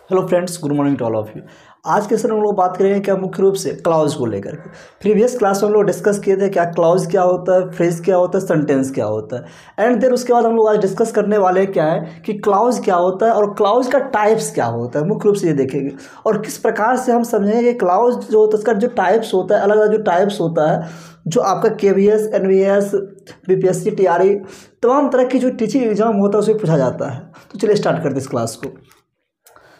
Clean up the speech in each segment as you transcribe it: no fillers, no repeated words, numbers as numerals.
Hello friends, good morning to all of you. आज के sir हम लोग बात करेंगे क्या मुख्य रूप से क्लाउज को लेकर के। प्रीवियस क्लास में हम लोग डिस्कस किए थे क्या क्लाउज क्या होता है, फ्रेज क्या होता है, सेंटेंस क्या होता है। एंड देन उसके बाद हम लोग आज डिस्कस करने वाले क्या है कि क्लाउज क्या होता है और क्लाउज का टाइप्स क्या होता है। मुख्य रूप से ये देखेंगे और किस प्रकार से हम समझेंगे कि क्लाउज जो होता है उसका जो टाइप्स होता है, अलग अलग जो टाइप्स होता है, जो आपका KVS, NVS, BPSC, TRE तमाम तरह की जो टीचिंग एग्जाम होता है उसमें पूछा जाता है। तो चलिए स्टार्ट करते हैं इस क्लास को।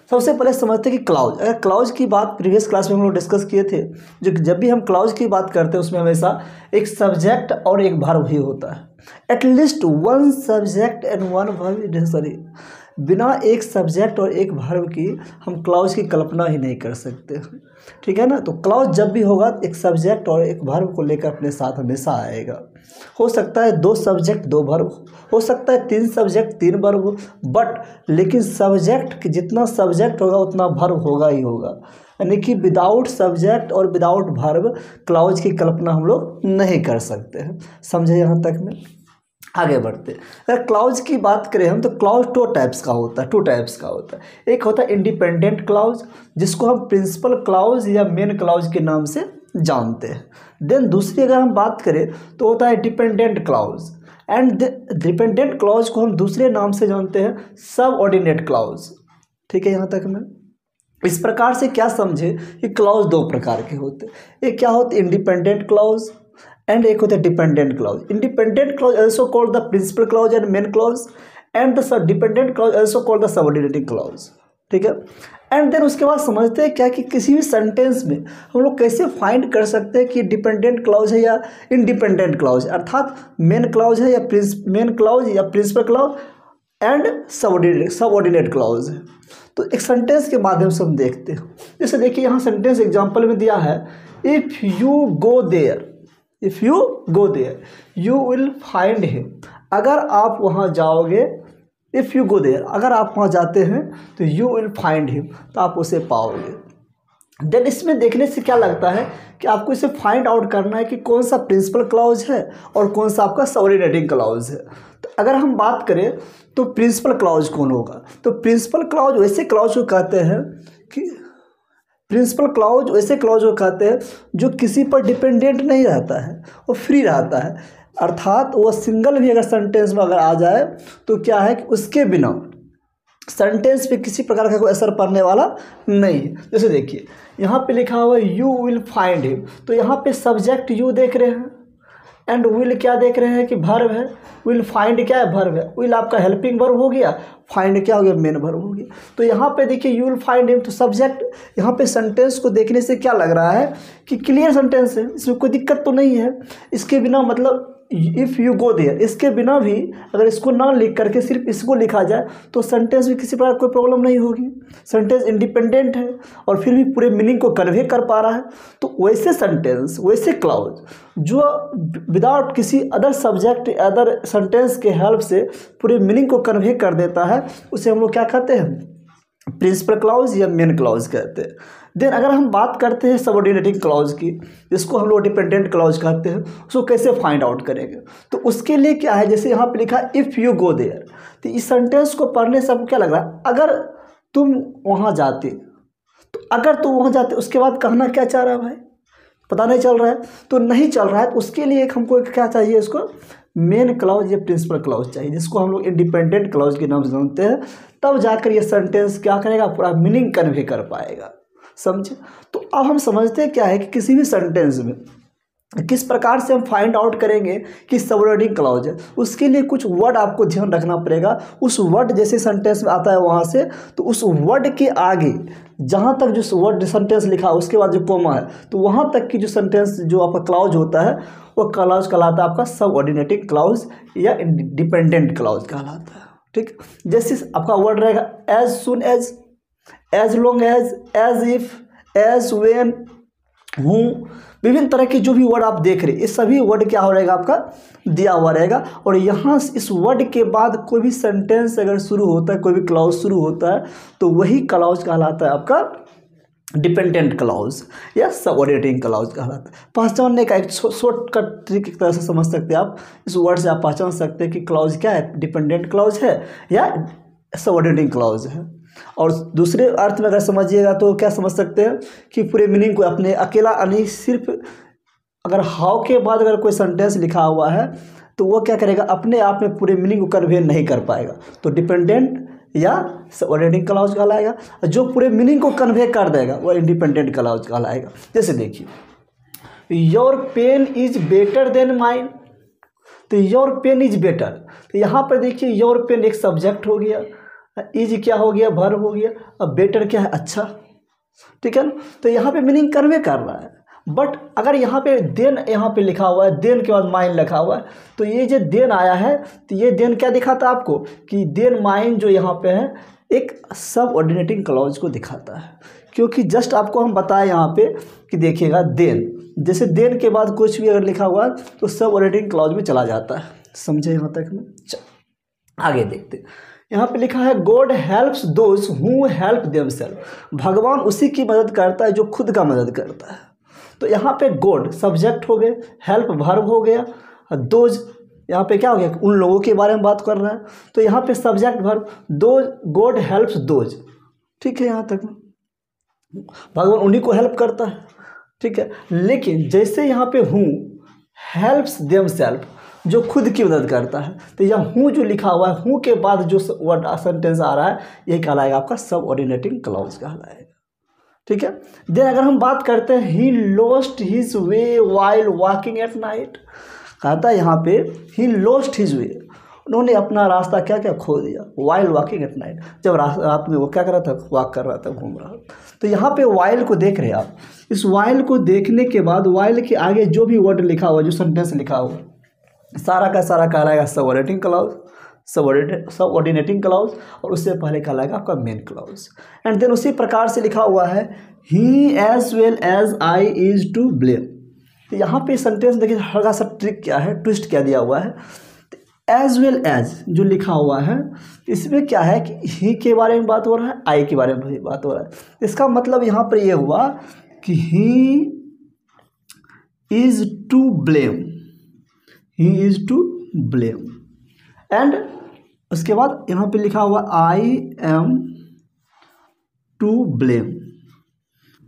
सबसे पहले समझते हैं कि क्लाउज, अगर क्लाउज की बात प्रीवियस क्लास में हम लोग डिस्कस किए थे, जो जब भी हम क्लाउज की बात करते हैं उसमें हमेशा एक सब्जेक्ट और एक वर्ब ही होता है। At least one subject and one verb, sorry, बिना एक सब्जेक्ट और एक वर्ब की हम क्लाउज की कल्पना ही नहीं कर सकते, ठीक है ना। तो क्लाउज जब भी होगा एक सब्जेक्ट और एक वर्ब को लेकर अपने साथ हमेशा आएगा। हो सकता है 2 सब्जेक्ट 2 वर्ब, हो सकता है 3 सब्जेक्ट 3 वर्ब, बट लेकिन सब्जेक्ट जितना सब्जेक्ट होगा उतना वर्ब होगा ही होगा। यानी कि विदाउट सब्जेक्ट और विदाउट वर्ब क्लाउज की कल्पना हम लोग नहीं कर सकते हैं। समझे यहाँ तक में? आगे बढ़ते अगर क्लाउज की बात करें हम, तो क्लाउज 2 टाइप्स का होता है, 2 टाइप्स का होता है। एक होता है इंडिपेंडेंट क्लाउज, जिसको हम प्रिंसिपल क्लाउज या मेन क्लाउज के नाम से जानते हैं। देन दूसरी अगर हम बात करें तो होता है dependent clause, and dependent clause को हम दूसरे नाम से जानते हैं सबऑर्डिनेट क्लाउज, ठीक है। यहाँ तक में इस प्रकार से क्या समझे कि क्लाउज 2 प्रकार के होते हैं। एक क्या होते हैं इंडिपेंडेंट क्लाउज एंड एक होता है dependent clause. Independent clause also called the principal clause and main clause, and the dependent clause also called the subordinating clause, ठीक है। एंड देन उसके बाद समझते हैं क्या कि किसी भी सेंटेंस में हम लोग कैसे फाइंड कर सकते हैं कि डिपेंडेंट क्लाउज है या इंडिपेंडेंट क्लाउज, अर्थात मेन क्लाउज है या मेन क्लाउज या principal clause and subordinate clause है। तो एक सेंटेंस के माध्यम से हम देखते हैं। जैसे देखिए यहाँ सेंटेंस एग्जाम्पल में दिया है, if you go there, if you go there you will find him. अगर आप वहाँ जाओगे, इफ़ यू गो देयर, अगर आप वहाँ जाते हैं तो यू विल फाइंड हिम, तो आप उसे पाओगे। देन इसमें देखने से क्या लगता है कि आपको इसे फाइंड आउट करना है कि कौन सा प्रिंसिपल क्लाउज है और कौन सा आपका सबऑर्डिनेटिंग क्लाउज है। तो अगर हम बात करें तो प्रिंसिपल क्लाउज कौन होगा, तो प्रिंसिपल क्लाउज वैसे क्लाउज को कहते हैं कि प्रिंसिपल क्लाउज वैसे क्लाउज को कहते हैं जो किसी पर डिपेंडेंट नहीं रहता है, वो फ्री रहता है। अर्थात वो सिंगल भी अगर सेंटेंस में अगर आ जाए तो क्या है कि उसके बिना सेंटेंस पे किसी प्रकार का कोई असर पड़ने वाला नहीं है। जैसे देखिए यहाँ पे लिखा हुआ है यू विल फाइंड हिम, तो यहाँ पे सब्जेक्ट यू देख रहे हैं एंड विल क्या देख रहे हैं कि वर्ब है। विल फाइंड क्या है, वर्ब है। विल आपका हेल्पिंग वर्ब हो गया, फाइंड क्या हो गया, मेन वर्ब हो गया। तो यहाँ पे देखिए यू विल फाइंड हिम, तो सब्जेक्ट यहाँ पे सेंटेंस को देखने से क्या लग रहा है कि क्लियर सेंटेंस है, इसमें कोई दिक्कत तो नहीं है। इसके बिना मतलब इफ़ यू गो देयर, इसके बिना भी अगर इसको ना लिख करके सिर्फ इसको लिखा जाए तो सेंटेंस में किसी प्रकार कोई प्रॉब्लम नहीं होगी। सेंटेंस इंडिपेंडेंट है और फिर भी पूरे मीनिंग को कन्वे कर पा रहा है। तो वैसे सेंटेंस, वैसे क्लाउज जो विदाउट किसी अदर सब्जेक्ट अदर सेंटेंस के हेल्प से पूरे मीनिंग को कन्वे कर देता है, उसे हम लोग क्या कहते हैं, प्रिंसिपल क्लाउज या मेन क्लाउज कहते हैं। देन अगर हम बात करते हैं सबऑर्डिनेटिंग क्लाउज की, जिसको हम लोग डिपेंडेंट क्लाउज कहते हैं, उसको कैसे फाइंड आउट करेंगे, तो उसके लिए क्या है, जैसे यहाँ पे लिखा है इफ़ यू गो देयर, तो इस सेंटेंस को पढ़ने से आपको क्या लग रहा है, अगर तुम वहाँ जाते, तो अगर तुम वहाँ जाते उसके बाद कहना क्या चाह रहा है भाई, पता नहीं चल रहा है। तो नहीं चल रहा है तो उसके लिए एक हमको क्या चाहिए, इसको मेन क्लाउज या प्रिंसिपल क्लाउज चाहिए, जिसको हम लोग इंडिपेंडेंट क्लाउज के नाम से जानते हैं। तब जाकर ये सेंटेंस क्या करेगा, पूरा मीनिंग कन्वे कर पाएगा। समझे? तो अब हम समझते हैं क्या है कि किसी भी सेंटेंस में किस प्रकार से हम फाइंड आउट करेंगे कि सबऑर्डिनेटिंग क्लाउज है। उसके लिए कुछ वर्ड आपको ध्यान रखना पड़ेगा। उस वर्ड जैसे सेंटेंस में आता है वहाँ से, तो उस वर्ड के आगे जहाँ तक जो वर्ड सेंटेंस लिखा है उसके बाद जो कोमा है, तो वहाँ तक की जो सेंटेंस जो आपका क्लाउज होता है वो क्लाउज कहलाता है आपका सबऑर्डिनेटिंग क्लाउज या डिपेंडेंट क्लाउज कहलाता है, ठीक। जैसे आपका वर्ड रहेगा as soon as, as long as if, as when, हूँ, विभिन्न तरह के जो भी वर्ड आप देख रहे हैं, ये सभी वर्ड क्या हो रहेगा, आपका दिया हुआ रहेगा। और यहाँ इस वर्ड के बाद कोई भी सेंटेंस अगर शुरू होता है, कोई भी क्लाउज शुरू होता है, तो वही क्लाउज कहलाता है आपका डिपेंडेंट क्लाउज या सबऑर्डिनेटिंग क्लाउज कहलाता है। पहचानने का एक शॉर्टकट ट्रिक एक तरह से समझ सकते हैं आप, इस वर्ड से आप पहचान सकते हैं कि क्लाउज क्या है, डिपेंडेंट क्लाउज है या सबऑर्डिनेटिंग क्लाउज है। और दूसरे अर्थ में अगर समझिएगा तो क्या समझ सकते हैं कि पूरे मीनिंग को अपने अकेला नहीं, सिर्फ अगर हाउ के बाद अगर कोई सेंटेंस लिखा हुआ है तो वो क्या करेगा, अपने आप में पूरे मीनिंग को कन्वे नहीं कर पाएगा, तो डिपेंडेंट या सबऑर्डिनेटिंग क्लॉज कहलाएगा। जो पूरे मीनिंग को कन्वे कर देगा वो इंडिपेंडेंट क्लॉज कहलाएगा। जैसे देखिए, your pen is better than mine, तो योर पेन इज बेटर, तो यहाँ पर देखिए योर पेन एक सब्जेक्ट हो गया, इज क्या हो गया, वर्ब हो गया, अब बेटर क्या है, अच्छा, ठीक है ना। तो यहाँ पे मीनिंग कन्वे कर रहा है। बट अगर यहाँ पे देन यहाँ पे लिखा हुआ है, देन के बाद माइन लिखा हुआ है, तो ये जो देन आया है तो ये देन क्या दिखाता है आपको कि देन माइन जो यहाँ पे है एक सब ऑर्डिनेटिंग क्लॉज को दिखाता है। क्योंकि जस्ट आपको हम बताएं यहाँ पे कि देखिएगा देन, जैसे देन के बाद कुछ भी अगर लिखा हुआ है तो सब ऑर्डिनेटिंग क्लॉज में चला जाता है। समझे यहाँ तक में? आगे देखते, यहाँ पे लिखा है God helps those who help themselves, भगवान उसी की मदद करता है जो खुद का मदद करता है। तो यहाँ पे गॉड सब्जेक्ट हो गए, हेल्प वर्ब हो गया, दोज यहाँ पे क्या हो गया, उन लोगों के बारे में बात कर रहा है, तो यहाँ पे subject verb those, God helps those, ठीक है, यहाँ तक भगवान उन्हीं को हेल्प करता है, ठीक है। लेकिन जैसे यहाँ पे हूँ हेल्प्स देमसेल्फ, जो खुद की मदद करता है, तो यह हूँ जो लिखा हुआ है, हूँ के बाद जो वर्ड सेंटेंस आ रहा है ये कहलाएगा आपका सब ऑर्डिनेटिंग क्लॉज कहलाएगा, ठीक है। देन अगर हम बात करते हैं he lost his way while walking at night, कहता है यहाँ पे ही लॉस्ट हिज वे, उन्होंने अपना रास्ता क्या क्या खो दिया, वाइल वॉकिंग एट नाइट, जब रात में वो क्या कर रहा था, वॉक कर रहा था, घूम रहा था। तो यहाँ पे वाइल को देख रहे हैं आप, इस वाइल को देखने के बाद वाइल के आगे जो भी वर्ड लिखा हुआ, जो सेंटेंस लिखा हुआ, सारा का सारा कहलाएगा सबऑर्डिनेटिंग क्लॉज, सबऑर्डिनेटिंग क्लॉज, और उससे पहले कहलाएगा आपका मेन क्लॉज। एंड देन उसी प्रकार से लिखा हुआ है he as well as I is to blame, तो यहाँ पे सेंटेंस देखिए हल्का सा ट्रिक क्या है, ट्विस्ट क्या दिया हुआ है, एज वेल एज जो लिखा हुआ है इसमें क्या है कि ही के बारे में बात हो रहा है, आई के बारे में भी बात हो रहा है। इसका मतलब यहाँ पर ये हुआ कि he is to blame, he is to blame, and उसके बाद यहाँ पे लिखा हुआ आई एम टू ब्लेम,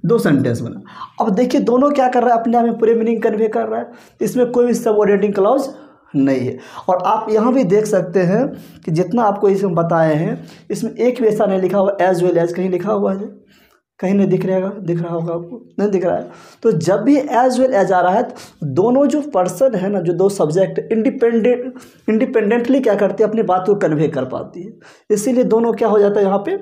दो सेंटेंस बना। अब देखिए दोनों क्या कर रहा है, अपने आप में पूरे मीनिंग कन्वे कर रहा है, इसमें कोई भी सबऑर्डिनेटिंग क्लॉज नहीं है। और आप यहाँ भी देख सकते हैं कि जितना आपको इसमें बताए हैं इसमें एक भी ऐसा नहीं लिखा हुआ एज वेल एज, कहीं लिखा हुआ है, कहीं नहीं दिख रहा होगा आपको, नहीं दिख रहा है। तो जब भी एज वेल एज आ रहा है तो दोनों जो पर्सन है ना, जो दो सब्जेक्ट इंडिपेंडेंटली क्या करते हैं, अपनी बात को कन्वे कर पाती है, इसीलिए दोनों क्या हो जाता है यहाँ पे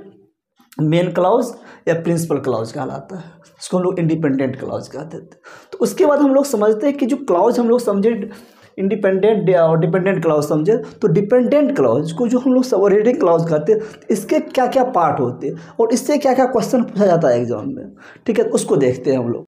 मेन क्लॉज या प्रिंसिपल क्लॉज कहलाता है, इसको हम लोग इंडिपेंडेंट क्लॉज कहते थे। तो उसके बाद हम लोग समझते हैं कि जो क्लॉज हम लोग समझे इंडिपेंडेंट और डिपेंडेंट क्लॉज समझे, तो डिपेंडेंट क्लॉज को जो हम लोग सबऑर्डिनेटिंग क्लॉज कहते हैं, इसके क्या क्या पार्ट होते हैं और इससे क्या क्या क्वेश्चन पूछा जाता है एग्जाम में, ठीक है, उसको देखते हैं हम लोग।